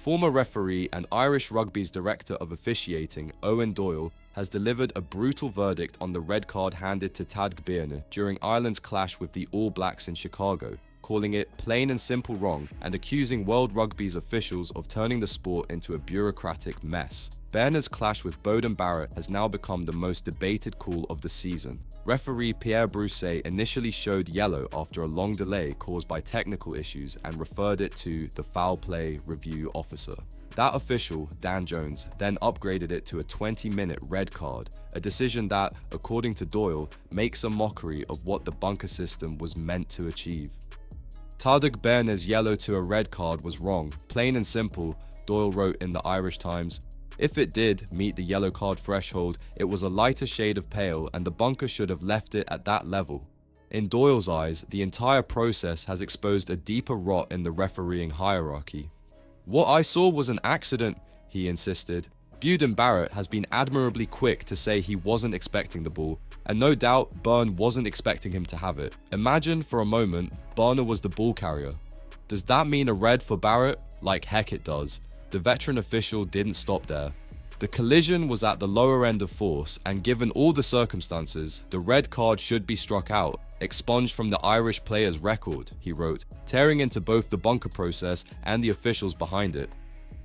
Former referee and Irish Rugby's Director of Officiating, Owen Doyle, has delivered a brutal verdict on the red card handed to Tadhg Beirne during Ireland's clash with the All Blacks in Chicago, calling it plain and simple wrong and accusing World Rugby's officials of turning the sport into a bureaucratic mess. Beirne's clash with Beauden Barrett has now become the most debated call of the season. Referee Pierre Brousset initially showed yellow after a long delay caused by technical issues and referred it to the foul play review officer. That official, Dan Jones, then upgraded it to a 20-minute red card, a decision that, according to Doyle, makes a mockery of what the bunker system was meant to achieve. Tadhg Beirne's yellow to a red card was wrong, plain and simple, Doyle wrote in the Irish Times. If it did meet the yellow card threshold, it was a lighter shade of pale and the bunker should have left it at that level. In Doyle's eyes, the entire process has exposed a deeper rot in the refereeing hierarchy. What I saw was an accident, he insisted. Beauden Barrett has been admirably quick to say he wasn't expecting the ball, and no doubt Beirne wasn't expecting him to have it. Imagine for a moment Beirne was the ball carrier. Does that mean a red for Barrett? Like heck it does. The veteran official didn't stop there. The collision was at the lower end of force, and given all the circumstances, the red card should be struck out, expunged from the Irish player's record, he wrote, tearing into both the bunker process and the officials behind it.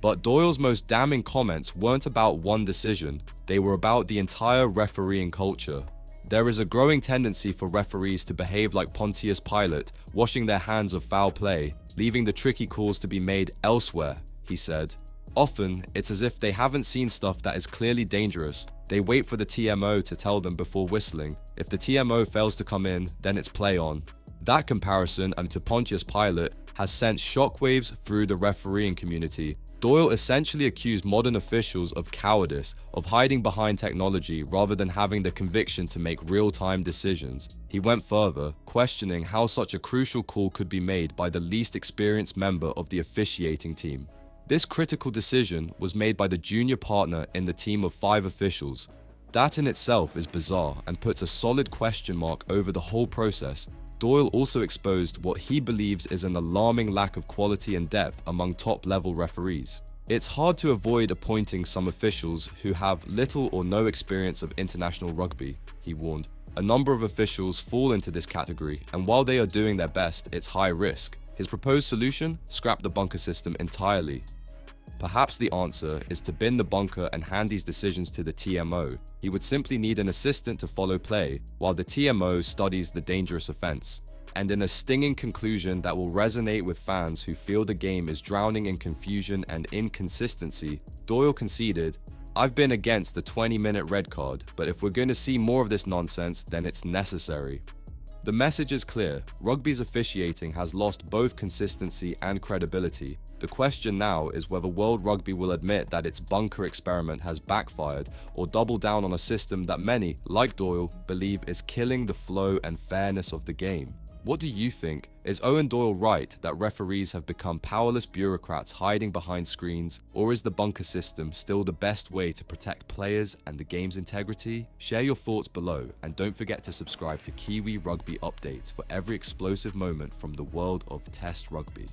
But Doyle's most damning comments weren't about one decision, they were about the entire refereeing culture. There is a growing tendency for referees to behave like Pontius Pilate, washing their hands of foul play, leaving the tricky calls to be made elsewhere, he said. Often, it's as if they haven't seen stuff that is clearly dangerous. They wait for the TMO to tell them before whistling. If the TMO fails to come in, then it's play on. That comparison, and to Pontius Pilate, has sent shockwaves through the refereeing community. Doyle essentially accused modern officials of cowardice, of hiding behind technology rather than having the conviction to make real-time decisions. He went further, questioning how such a crucial call could be made by the least experienced member of the officiating team. This critical decision was made by the junior partner in the team of 5 officials. That in itself is bizarre and puts a solid question mark over the whole process. Doyle also exposed what he believes is an alarming lack of quality and depth among top-level referees. It's hard to avoid appointing some officials who have little or no experience of international rugby, he warned. A number of officials fall into this category, and while they are doing their best, it's high risk. His proposed solution? Scrap the bunker system entirely. Perhaps the answer is to bin the bunker and hand these decisions to the TMO. He would simply need an assistant to follow play, while the TMO studies the dangerous offense. And in a stinging conclusion that will resonate with fans who feel the game is drowning in confusion and inconsistency, Doyle conceded, "I've been against the 20-minute red card, but if we're going to see more of this nonsense, then it's necessary." The message is clear. Rugby's officiating has lost both consistency and credibility. The question now is whether World Rugby will admit that its bunker experiment has backfired or double down on a system that many, like Doyle, believe is killing the flow and fairness of the game. What do you think? Is Owen Doyle right that referees have become powerless bureaucrats hiding behind screens, or is the bunker system still the best way to protect players and the game's integrity? Share your thoughts below, and don't forget to subscribe to Kiwi Rugby updates for every explosive moment from the world of Test Rugby.